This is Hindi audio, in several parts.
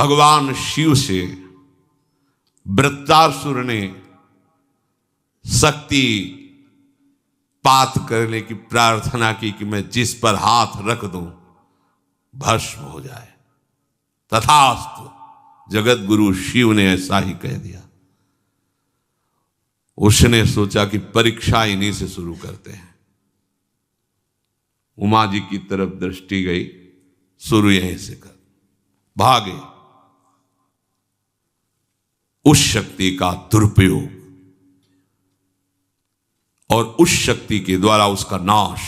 भगवान शिव से वृत्रासुर ने शक्ति पात करने की प्रार्थना की कि मैं जिस पर हाथ रख दूं भस्म हो जाए। तथास्तु, जगत गुरु शिव ने ऐसा ही कह दिया। उसने सोचा कि परीक्षा इन्हीं से शुरू करते हैं। उमा जी की तरफ दृष्टि गई, शुरू यहीं से कर। भागे। उस शक्ति का दुरुपयोग और उस शक्ति के द्वारा उसका नाश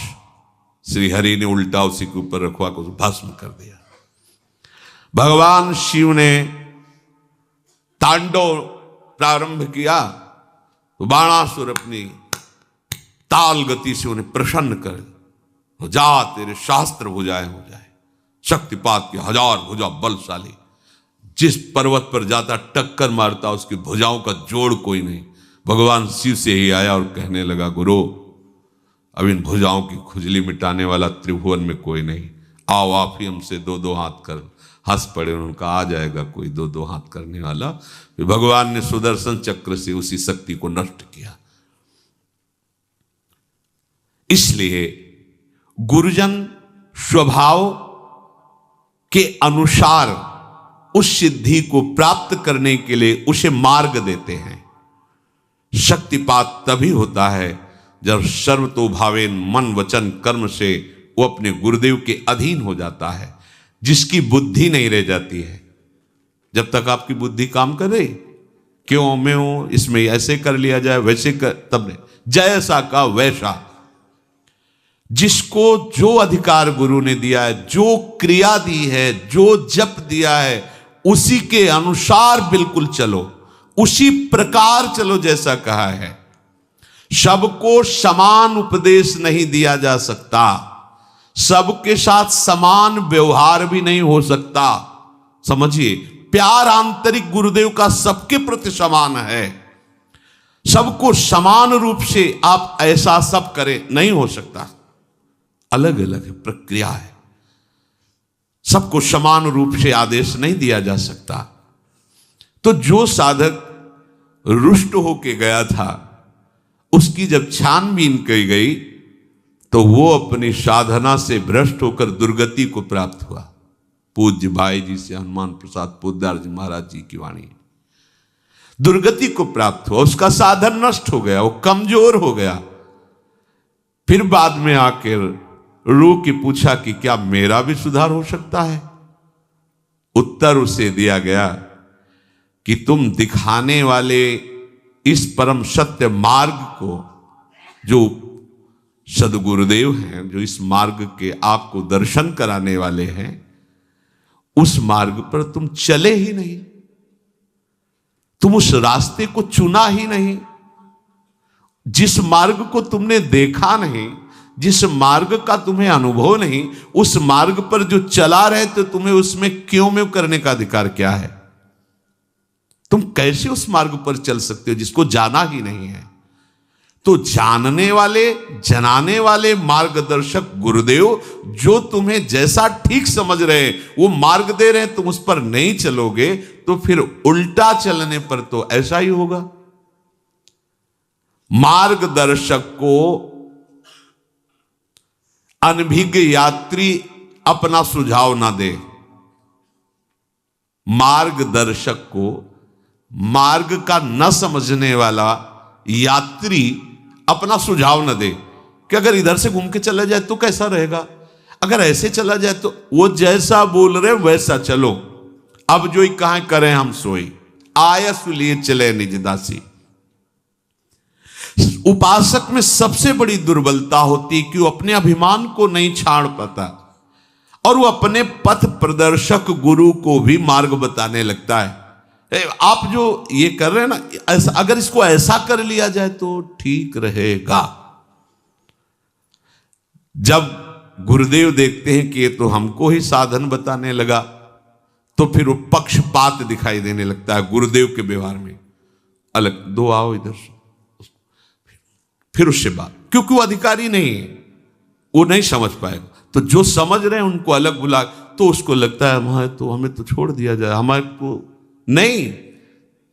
श्री हरि ने उल्टा उसी के ऊपर रखवा को भस्म कर दिया। भगवान शिव ने तांडव प्रारंभ किया तो बाणासुर अपनी ताल गति से उन्हें प्रसन्न कर, जा तेरे शास्त्र भुजाएं हो जाए। शक्तिपात के 1000 भुजा बलशाली, जिस पर्वत पर जाता टक्कर मारता उसकी भुजाओं का जोड़ कोई नहीं। भगवान शिव से ही आया और कहने लगा, गुरु अब इन भुजाओं की खुजली मिटाने वाला त्रिभुवन में कोई नहीं, आओ आप ही हमसे 2-2 हाथ कर। हंस पड़े, उनका आ जाएगा कोई 2-2 हाथ करने वाला। फिर भगवान ने सुदर्शन चक्र से उसी शक्ति को नष्ट किया। इसलिए गुरुजन स्वभाव के अनुसार उस सिद्धि को प्राप्त करने के लिए उसे मार्ग देते हैं। शक्तिपात तभी होता है जब सर्वतोभावेन मन वचन कर्म से वो अपने गुरुदेव के अधीन हो जाता है, जिसकी बुद्धि नहीं रह जाती है। जब तक आपकी बुद्धि काम करे, क्यों मैं हूं, इसमें ऐसे कर लिया जाए वैसे कर, तब नहीं, जैसा का वैसा। जिसको जो अधिकार गुरु ने दिया है, जो क्रिया दी है, जो जप दिया है, उसी के अनुसार बिल्कुल चलो, उसी प्रकार चलो जैसा कहा है। सबको समान उपदेश नहीं दिया जा सकता, सबके साथ समान व्यवहार भी नहीं हो सकता। समझिए, प्यार आंतरिक गुरुदेव का सबके प्रति समान है। सबको समान रूप से आप ऐसा सब करें, नहीं हो सकता। अलग अलग प्रक्रिया है, सबको समान रूप से आदेश नहीं दिया जा सकता। तो जो साधक रुष्ट होके गया था, उसकी जब छानबीन की गई तो वो अपनी साधना से भ्रष्ट होकर दुर्गति को प्राप्त हुआ। पूज्य भाई जी से हनुमान प्रसाद पोद्दार जी महाराज जी की वाणी, दुर्गति को प्राप्त हुआ, उसका साधन नष्ट हो गया, वो कमजोर हो गया। फिर बाद में आकर रो के पूछा कि क्या मेरा भी सुधार हो सकता है? उत्तर उसे दिया गया कि तुम दिखाने वाले इस परम सत्य मार्ग को, जो सदगुरुदेव हैं, जो इस मार्ग के आपको दर्शन कराने वाले हैं, उस मार्ग पर तुम चले ही नहीं, तुम उस रास्ते को चुना ही नहीं। जिस मार्ग को तुमने देखा नहीं, जिस मार्ग का तुम्हें अनुभव नहीं, उस मार्ग पर जो चला रहे तो तुम्हें उसमें क्यों में करने का अधिकार क्या है? तुम कैसे उस मार्ग पर चल सकते हो जिसको जाना ही नहीं है? तो जानने वाले, जनाने वाले मार्गदर्शक गुरुदेव जो तुम्हें जैसा ठीक समझ रहे वो मार्ग दे रहे हैं, तुम उस पर नहीं चलोगे तो फिर उल्टा चलने पर तो ऐसा ही होगा। मार्गदर्शक को अनभिज्ञ यात्री अपना सुझाव ना दे। मार्गदर्शक को मार्ग का न समझने वाला यात्री अपना सुझाव न दे कि अगर इधर से घूम के चला जाए तो कैसा रहेगा, अगर ऐसे चला जाए तो। वो जैसा बोल रहे वैसा चलो। अब जो कहां करें हम सोई, आयस लिए चले निज दासी। उपासक में सबसे बड़ी दुर्बलता होती है कि वो अपने अभिमान को नहीं छाड़ पाता और वो अपने पथ प्रदर्शक गुरु को भी मार्ग बताने लगता है। आप जो ये कर रहे हैं ना, ऐसा अगर इसको ऐसा कर लिया जाए तो ठीक रहेगा। जब गुरुदेव देखते हैं कि ये तो हमको ही साधन बताने लगा, तो फिर वो पक्षपात दिखाई देने लगता है गुरुदेव के व्यवहार में। अलग दो आओ इधर से, फिर उससे बात, क्योंकि वो अधिकारी नहीं है, वो नहीं समझ पाएगा। तो जो समझ रहे हैं उनको अलग बुला, तो उसको लगता है वहां तो हमें तो छोड़ दिया जाए, हमारे को नहीं।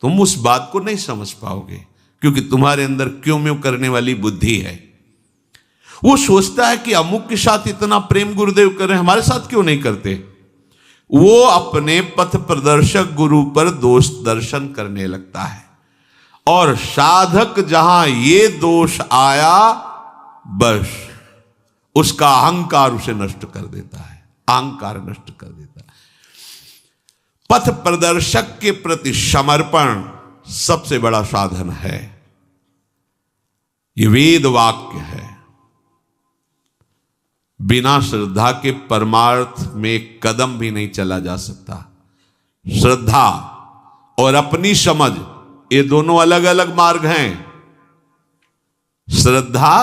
तुम उस बात को नहीं समझ पाओगे क्योंकि तुम्हारे अंदर क्यों म्यों करने वाली बुद्धि है। वो सोचता है कि अमुक के साथ इतना प्रेम गुरुदेव कर रहे हैं, हमारे साथ क्यों नहीं करते। वो अपने पथ प्रदर्शक गुरु पर दोष दर्शन करने लगता है और साधक जहां ये दोष आया बस उसका अहंकार उसे नष्ट कर देता है, अहंकार नष्ट कर देता है। पथ प्रदर्शक के प्रति समर्पण सबसे बड़ा साधन है। ये वेद वाक्य है। बिना श्रद्धा के परमार्थ में एक कदम भी नहीं चला जा सकता। श्रद्धा और अपनी समझ ये दोनों अलग अलग मार्ग हैं। श्रद्धा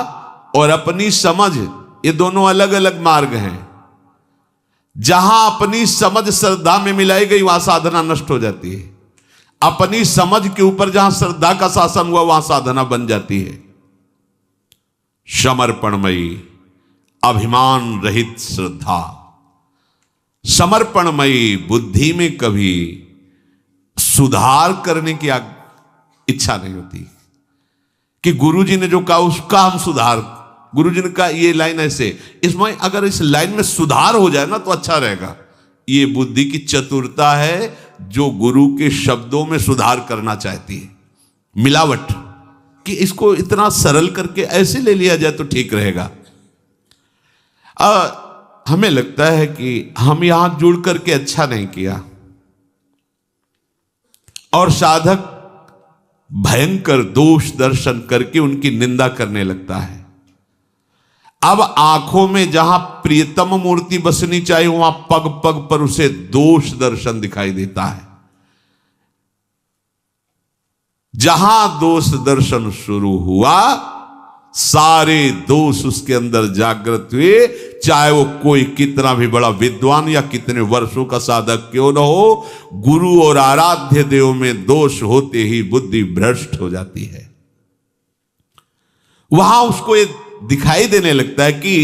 और अपनी समझ ये दोनों अलग अलग मार्ग हैं। जहां अपनी समझ श्रद्धा में मिलाई गई वहां साधना नष्ट हो जाती है। अपनी समझ के ऊपर जहां श्रद्धा का शासन हुआ वहां साधना बन जाती है। समर्पणमयी अभिमान रहित श्रद्धा, समर्पणमयी बुद्धि में कभी सुधार करने की इच्छा नहीं होती कि गुरुजी ने जो कहा उसका हम सुधार। गुरुजी ने कहा ये लाइन ऐसे, इसमें अगर इस लाइन में सुधार हो जाए ना तो अच्छा रहेगा। ये बुद्धि की चतुरता है जो गुरु के शब्दों में सुधार करना चाहती है। मिलावट कि इसको इतना सरल करके ऐसे ले लिया जाए तो ठीक रहेगा। हमें लगता है कि हम यहां जुड़ करके अच्छा नहीं किया और साधक भयंकर दोष दर्शन करके उनकी निंदा करने लगता है। अब आंखों में जहां प्रियतम मूर्ति बसनी चाहिए वहां पग पग पर उसे दोष दर्शन दिखाई देता है। जहां दोष दर्शन शुरू हुआ सारे दोष उसके अंदर जागृत हुए, चाहे वो कोई कितना भी बड़ा विद्वान या कितने वर्षों का साधक क्यों न हो। गुरु और आराध्य देव में दोष होते ही बुद्धि भ्रष्ट हो जाती है। वहां उसको ये दिखाई देने लगता है कि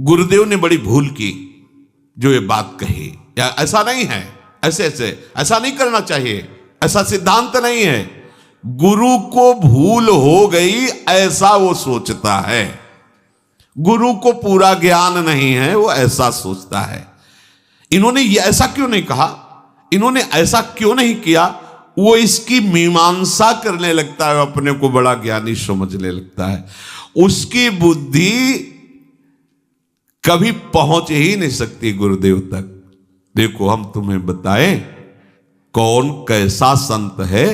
गुरुदेव ने बड़ी भूल की जो ये बात कही, या ऐसा नहीं है, ऐसा नहीं करना चाहिए, ऐसा सिद्धांत नहीं है। गुरु को भूल हो गई ऐसा वो सोचता है। गुरु को पूरा ज्ञान नहीं है वो ऐसा सोचता है। इन्होंने ये ऐसा क्यों नहीं कहा, इन्होंने ऐसा क्यों नहीं किया, वो इसकी मीमांसा करने लगता है, अपने को बड़ा ज्ञानी समझने लगता है। उसकी बुद्धि कभी पहुंच ही नहीं सकती गुरुदेव तक। देखो हम तुम्हें बताएं कौन कैसा संत है,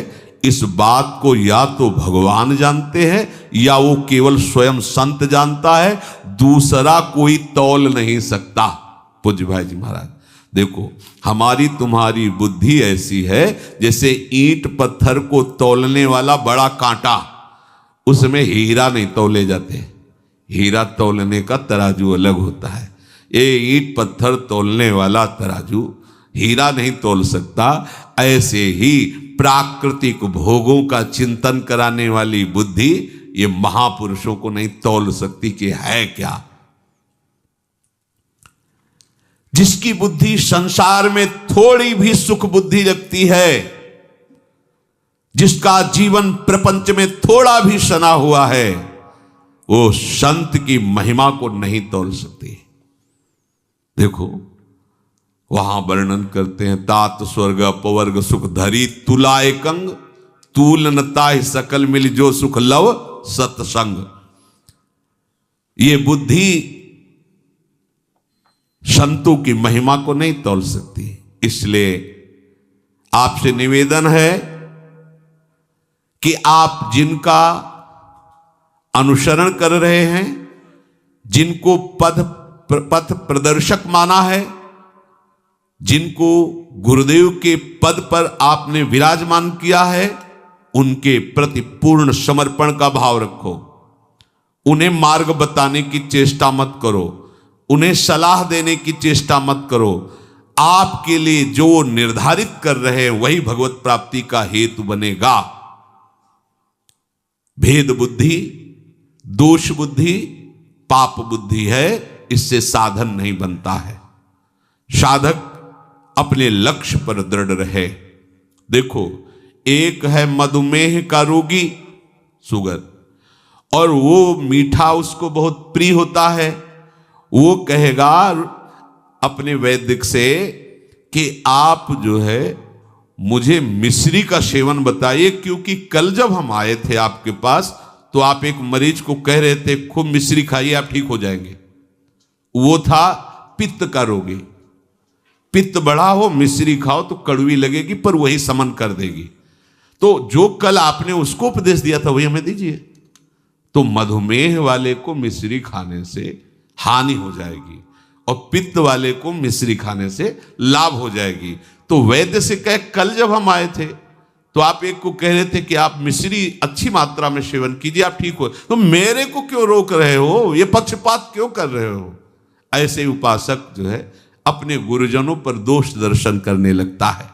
इस बात को या तो भगवान जानते हैं या वो केवल स्वयं संत जानता है, दूसरा कोई तौल नहीं सकता। पूज्य भाई जी महाराज देखो, हमारी तुम्हारी बुद्धि ऐसी है जैसे ईंट पत्थर को तौलने वाला बड़ा कांटा, उसमें हीरा नहीं तौले जाते। हीरा तौलने का तराजू अलग होता है, ये ईंट पत्थर तौलने वाला तराजू हीरा नहीं तौल सकता। ऐसे ही प्राकृतिक भोगों का चिंतन कराने वाली बुद्धि ये महापुरुषों को नहीं तौल सकती कि है क्या। जिसकी बुद्धि संसार में थोड़ी भी सुख बुद्धि रखती है, जिसका जीवन प्रपंच में थोड़ा भी सना हुआ है, वो संत की महिमा को नहीं तौल सकती। देखो वहां वर्णन करते हैं, तात स्वर्ग अपवर्ग सुख धरी तुला एकंग, तूल नता सकल मिल जो सुख लव सत्संग। ये बुद्धि संतों की महिमा को नहीं तौल सकती। इसलिए आपसे निवेदन है कि आप जिनका अनुसरण कर रहे हैं, जिनको पथ प्रदर्शक माना है, जिनको गुरुदेव के पद पर आपने विराजमान किया है, उनके प्रति पूर्ण समर्पण का भाव रखो। उन्हें मार्ग बताने की चेष्टा मत करो, उन्हें सलाह देने की चेष्टा मत करो। आपके लिए जो निर्धारित कर रहे हैं वही भगवत प्राप्ति का हेतु बनेगा। भेद बुद्धि, दोष बुद्धि, पाप बुद्धि है, इससे साधन नहीं बनता है। साधक अपने लक्ष्य पर दृढ़ रहे। देखो, एक है मधुमेह का रोगी, शुगर, और वो मीठा उसको बहुत प्रिय होता है। वो कहेगा अपने वैद्य से कि आप जो है मुझे मिश्री का सेवन बताइए, क्योंकि कल जब हम आए थे आपके पास तो आप एक मरीज को कह रहे थे खूब मिश्री खाइए आप ठीक हो जाएंगे। वो था पित्त का रोगी। पित्त बढ़ा हो, मिश्री खाओ तो कड़वी लगेगी पर वही समन कर देगी। तो जो कल आपने उसको उपदेश दिया था वही हमें दीजिए। तो मधुमेह वाले को मिश्री खाने से हानि हो जाएगी और पित्त वाले को मिश्री खाने से लाभ हो जाएगी। तो वैद्य से कहे कल जब हम आए थे तो आप एक को कह रहे थे कि आप मिश्री अच्छी मात्रा में सेवन कीजिए आप ठीक हो, तो मेरे को क्यों रोक रहे हो, ये पक्षपात क्यों कर रहे हो। ऐसे उपासक जो है अपने गुरुजनों पर दोष दर्शन करने लगता है।